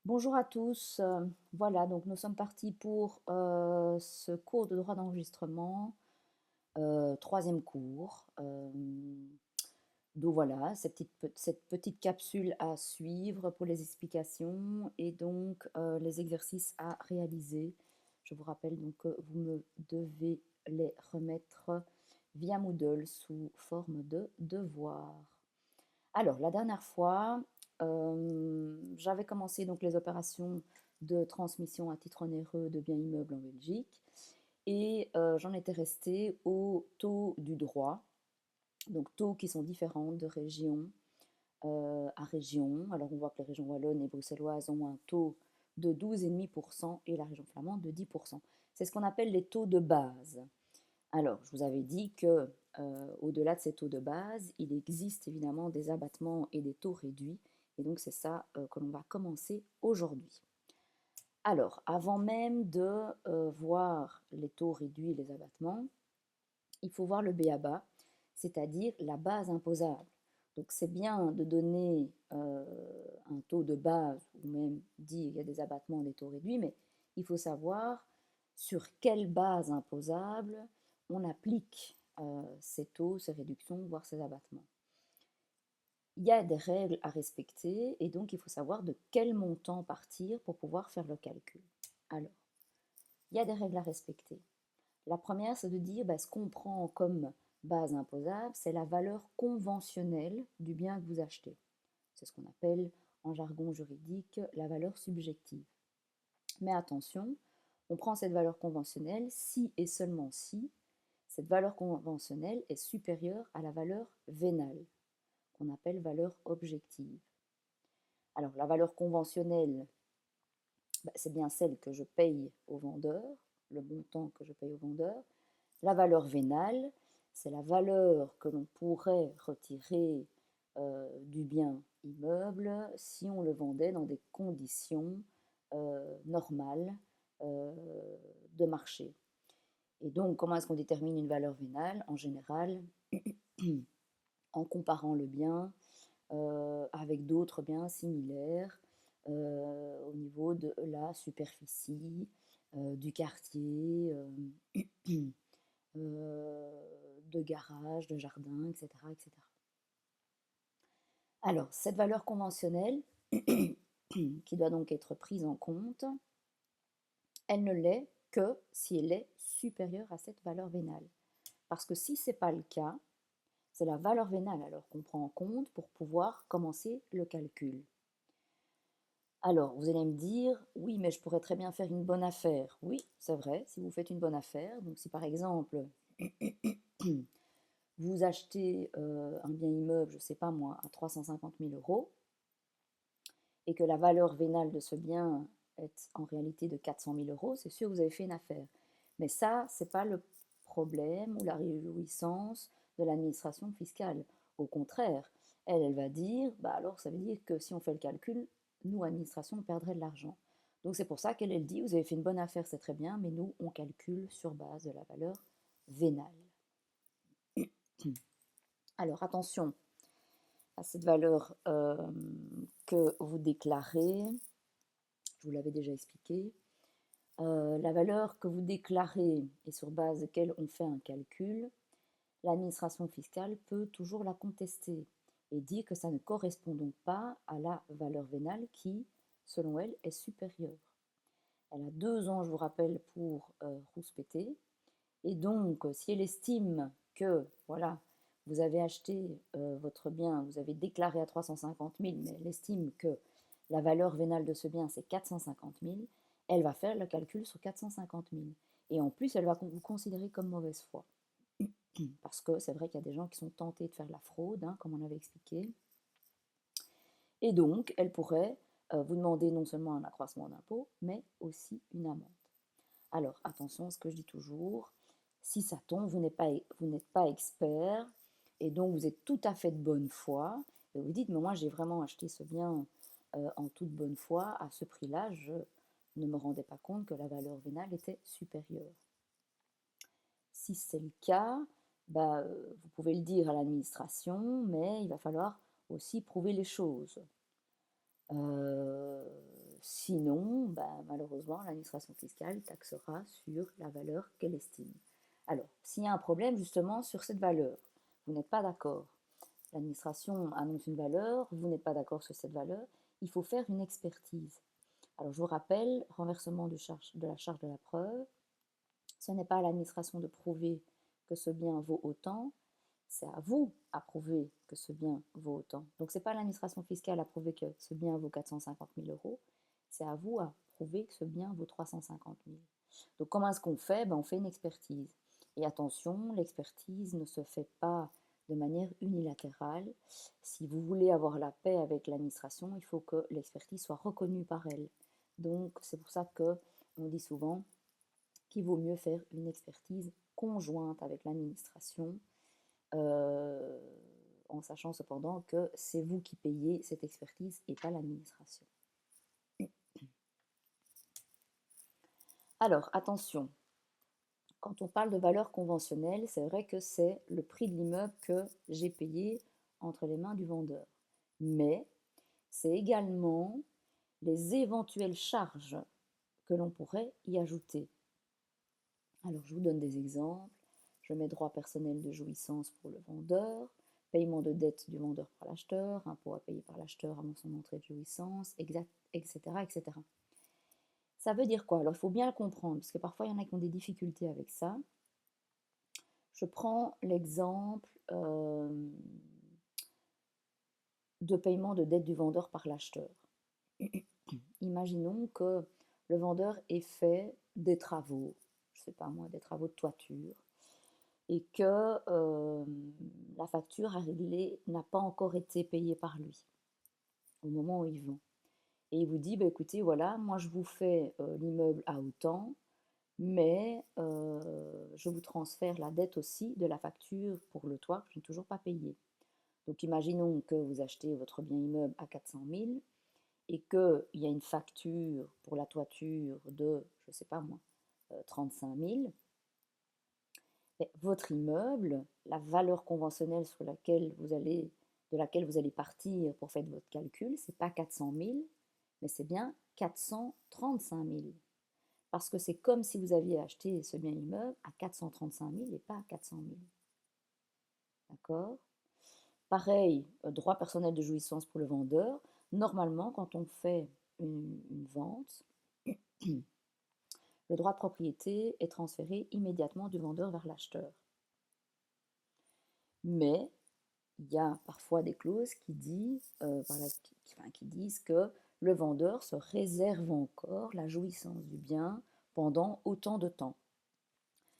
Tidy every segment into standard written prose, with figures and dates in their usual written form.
Bonjour à tous. Voilà, donc nous sommes partis pour ce cours de droit d'enregistrement, troisième cours. Donc voilà, cette petite capsule à suivre pour les explications et donc les exercices à réaliser. Je vous rappelle donc que vous me devez les remettre via Moodle sous forme de devoir. Alors, la dernière fois, j'avais commencé donc les opérations de transmission à titre onéreux de biens immeubles en Belgique et j'en étais restée aux taux du droit, donc taux qui sont différents de région à région. Alors, on voit que les régions wallonnes et bruxelloises ont un taux de 12,5% et la région flamande de 10%. C'est ce qu'on appelle les taux de base. Alors, je vous avais dit que au-delà de ces taux de base, il existe évidemment des abattements et des taux réduits. Et donc, c'est ça que l'on va commencer aujourd'hui. Alors, avant même de voir les taux réduits et les abattements, il faut voir le b.a.-ba, c'est-à-dire la base imposable. Donc, c'est bien de donner un taux de base, ou même dire qu'il y a des abattements, des taux réduits, mais il faut savoir sur quelle base imposable on applique ces taux, ces réductions, voire ces abattements. Il y a des règles à respecter et donc il faut savoir de quel montant partir pour pouvoir faire le calcul. Alors, il y a des règles à respecter. La première, c'est de dire ce qu'on prend comme base imposable, c'est la valeur conventionnelle du bien que vous achetez. C'est ce qu'on appelle en jargon juridique la valeur subjective. Mais attention, on prend cette valeur conventionnelle si et seulement si cette valeur conventionnelle est supérieure à la valeur vénale, qu'on appelle valeur objective. Alors la valeur conventionnelle, c'est bien celle que je paye au vendeur, le montant que je paye au vendeur. La valeur vénale, c'est la valeur que l'on pourrait retirer du bien immeuble si on le vendait dans des conditions normales de marché. Et donc, comment est-ce qu'on détermine une valeur vénale? En général, en comparant le bien avec d'autres biens similaires au niveau de la superficie, du quartier, de garage, de jardin, etc., etc. Alors, cette valeur conventionnelle, qui doit donc être prise en compte, elle ne l'est que si elle est supérieure à cette valeur vénale. Parce que si ce n'est pas le cas, c'est la valeur vénale alors qu'on prend en compte pour pouvoir commencer le calcul. Alors, vous allez me dire, oui, mais je pourrais très bien faire une bonne affaire. Oui, c'est vrai, si vous faites une bonne affaire, donc si par exemple, vous achetez un bien immeuble, je ne sais pas moi, à 350 000 euros, et que la valeur vénale de ce bien est en réalité de 400 000 euros, c'est sûr que vous avez fait une affaire. Mais ça, ce n'est pas le problème ou la réjouissance de l'administration fiscale. Au contraire, elle va dire, alors ça veut dire que si on fait le calcul, nous, administration, on perdrait de l'argent. Donc c'est pour ça qu'elle dit, vous avez fait une bonne affaire, c'est très bien, mais nous, on calcule sur base de la valeur vénale. Alors attention à cette valeur que vous déclarez, je vous l'avais déjà expliqué. La valeur que vous déclarez et sur base de laquelle on fait un calcul, l'administration fiscale peut toujours la contester et dire que ça ne correspond donc pas à la valeur vénale qui, selon elle, est supérieure. Elle a 2 ans, je vous rappelle, pour rouspéter. Et donc, si elle estime que, voilà, vous avez acheté votre bien, vous avez déclaré à 350 000, mais elle estime que la valeur vénale de ce bien, c'est 450 000, elle va faire le calcul sur 450 000. Et en plus, elle va vous considérer comme mauvaise foi. Parce que c'est vrai qu'il y a des gens qui sont tentés de faire la fraude, comme on avait expliqué. Et donc, elle pourrait vous demander non seulement un accroissement d'impôt, mais aussi une amende. Alors, attention à ce que je dis toujours, si ça tombe, vous n'êtes pas expert, et donc vous êtes tout à fait de bonne foi, et vous dites, mais moi j'ai vraiment acheté ce bien en toute bonne foi, à ce prix-là, je ne me rendais pas compte que la valeur vénale était supérieure. Si c'est le cas, vous pouvez le dire à l'administration, mais il va falloir aussi prouver les choses. Sinon, malheureusement, l'administration fiscale taxera sur la valeur qu'elle estime. Alors, s'il y a un problème justement sur cette valeur, vous n'êtes pas d'accord, l'administration annonce une valeur, vous n'êtes pas d'accord sur cette valeur, il faut faire une expertise. Alors, je vous rappelle, renversement de la charge de la preuve, ce n'est pas à l'administration de prouver que ce bien vaut autant, c'est à vous à prouver que ce bien vaut autant. Donc, ce n'est pas l'administration fiscale à prouver que ce bien vaut 450 000 euros, c'est à vous à prouver que ce bien vaut 350 000. Donc, comment est-ce qu'on fait? On fait une expertise. Et attention, l'expertise ne se fait pas de manière unilatérale. Si vous voulez avoir la paix avec l'administration, il faut que l'expertise soit reconnue par elle. Donc, c'est pour ça qu'on dit souvent qu'il vaut mieux faire une expertise conjointe avec l'administration, en sachant cependant que c'est vous qui payez cette expertise et pas l'administration. Alors, attention, quand on parle de valeur conventionnelle, c'est vrai que c'est le prix de l'immeuble que j'ai payé entre les mains du vendeur. Mais c'est également les éventuelles charges que l'on pourrait y ajouter. Alors, je vous donne des exemples. Je mets droit personnel de jouissance pour le vendeur, paiement de dette du vendeur par l'acheteur, impôt à payer par l'acheteur avant son entrée de jouissance, etc., etc. Ça veut dire quoi? Alors, il faut bien le comprendre, parce que parfois, il y en a qui ont des difficultés avec ça. Je prends l'exemple de paiement de dette du vendeur par l'acheteur. Imaginons que le vendeur ait fait des travaux, je ne sais pas moi, des travaux de toiture, et que la facture à régler n'a pas encore été payée par lui au moment où il vend. Et il vous dit, écoutez, voilà, moi je vous fais l'immeuble à autant, mais je vous transfère la dette aussi de la facture pour le toit que je n'ai toujours pas payée. Donc imaginons que vous achetez votre bien immeuble à 400 000 et qu'il y a une facture pour la toiture de, je ne sais pas moi, 35 000. Votre immeuble, la valeur conventionnelle de laquelle vous allez partir pour faire votre calcul, ce n'est pas 400 000, mais c'est bien 435 000. Parce que c'est comme si vous aviez acheté ce bien immeuble à 435 000 et pas à 400 000. D'accord? Pareil, droit personnel de jouissance pour le vendeur. Normalement, quand on fait une vente, le droit de propriété est transféré immédiatement du vendeur vers l'acheteur. Mais il y a parfois des clauses qui disent que le vendeur se réserve encore la jouissance du bien pendant autant de temps.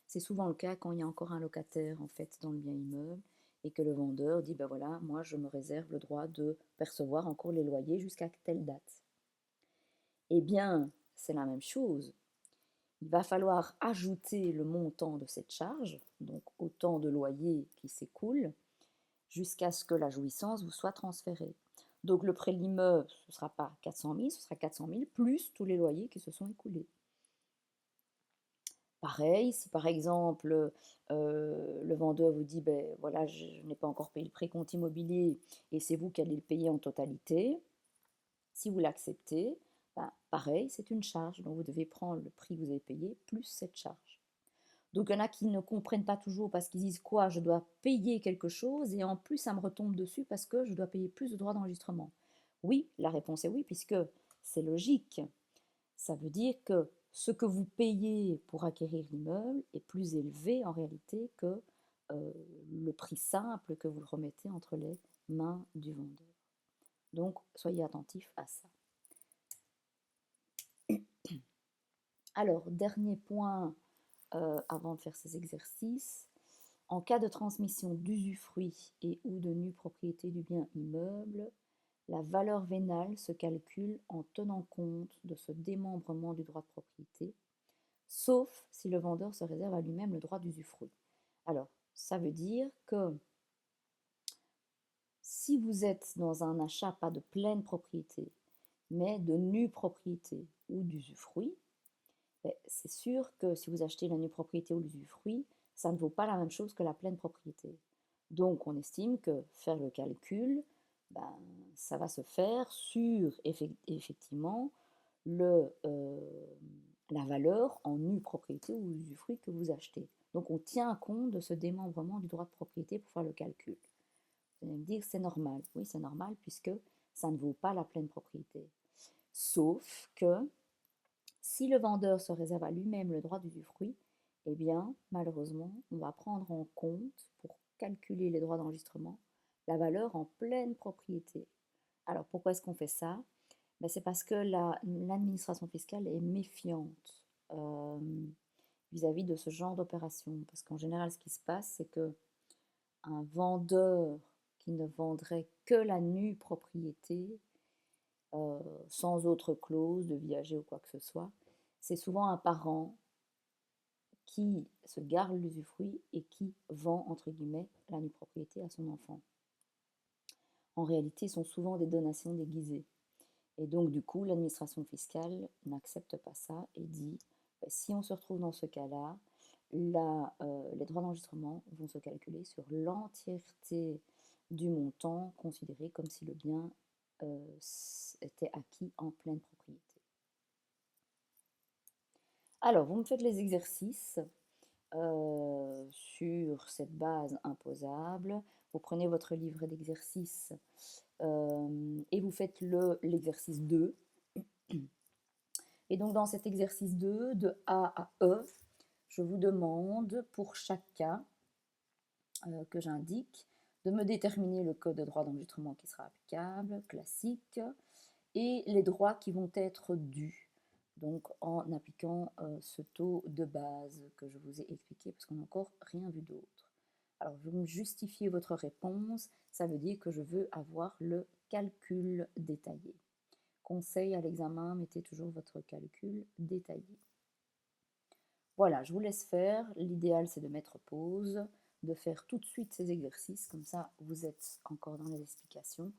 C'est souvent le cas quand il y a encore un locataire en fait dans le bien immeuble et que le vendeur dit voilà, moi je me réserve le droit de percevoir encore les loyers jusqu'à telle date. Eh bien, c'est la même chose. Il va falloir ajouter le montant de cette charge, donc autant de loyers qui s'écoulent, jusqu'à ce que la jouissance vous soit transférée. Donc le prêt de l'immeuble, ce ne sera pas 400 000, ce sera 400 000 plus tous les loyers qui se sont écoulés. Pareil, si par exemple le vendeur vous dit voilà, je n'ai pas encore payé le précompte immobilier et c'est vous qui allez le payer en totalité, si vous l'acceptez, pareil, c'est une charge. Donc vous devez prendre le prix que vous avez payé plus cette charge. Donc il y en a qui ne comprennent pas toujours parce qu'ils disent quoi, je dois payer quelque chose et en plus ça me retombe dessus parce que je dois payer plus de droits d'enregistrement. Oui, la réponse est oui, puisque c'est logique. Ça veut dire que ce que vous payez pour acquérir l'immeuble est plus élevé en réalité que le prix simple que vous le remettez entre les mains du vendeur. Donc soyez attentifs à ça. Alors, dernier point avant de faire ces exercices. En cas de transmission d'usufruit et ou de nue propriété du bien immeuble, la valeur vénale se calcule en tenant compte de ce démembrement du droit de propriété, sauf si le vendeur se réserve à lui-même le droit d'usufruit. Alors, ça veut dire que si vous êtes dans un achat pas de pleine propriété, mais de nue propriété ou d'usufruit, c'est sûr que si vous achetez la nue propriété ou l'usufruit, ça ne vaut pas la même chose que la pleine propriété. Donc on estime que faire le calcul, ben, ça va se faire sur effectivement la valeur en nue propriété ou usufruit que vous achetez. Donc on tient compte de ce démembrement du droit de propriété pour faire le calcul. Vous allez me dire c'est normal. Oui, c'est normal puisque ça ne vaut pas la pleine propriété. Sauf que si le vendeur se réserve à lui-même le droit d'usufruit, eh bien, malheureusement, on va prendre en compte, pour calculer les droits d'enregistrement, la valeur en pleine propriété. Alors, pourquoi est-ce qu'on fait ça? Ben, c'est parce que l'administration fiscale est méfiante vis-à-vis de ce genre d'opération. Parce qu'en général, ce qui se passe, c'est que un vendeur qui ne vendrait que la nue propriété, sans autre clause de viager ou quoi que ce soit, c'est souvent un parent qui se garde l'usufruit et qui vend, entre guillemets, la nue propriété à son enfant. En réalité, ce sont souvent des donations déguisées. Et donc, du coup, l'administration fiscale n'accepte pas ça et dit, ben, si on se retrouve dans ce cas-là, les droits d'enregistrement vont se calculer sur l'entièreté du montant considéré comme si le bien était acquis en pleine propriété. Alors, vous me faites les exercices sur cette base imposable. Vous prenez votre livret d'exercices et vous faites l'exercice 2. Et donc, dans cet exercice 2, de A à E, je vous demande pour chaque cas que j'indique de me déterminer le code de droit d'enregistrement qui sera applicable, classique, et les droits qui vont être dus, donc en appliquant ce taux de base que je vous ai expliqué, parce qu'on n'a encore rien vu d'autre. Alors, vous me justifiez votre réponse, ça veut dire que je veux avoir le calcul détaillé. Conseil à l'examen, mettez toujours votre calcul détaillé. Voilà, je vous laisse faire. L'idéal, c'est de mettre pause, de faire tout de suite ces exercices, comme ça, vous êtes encore dans les explications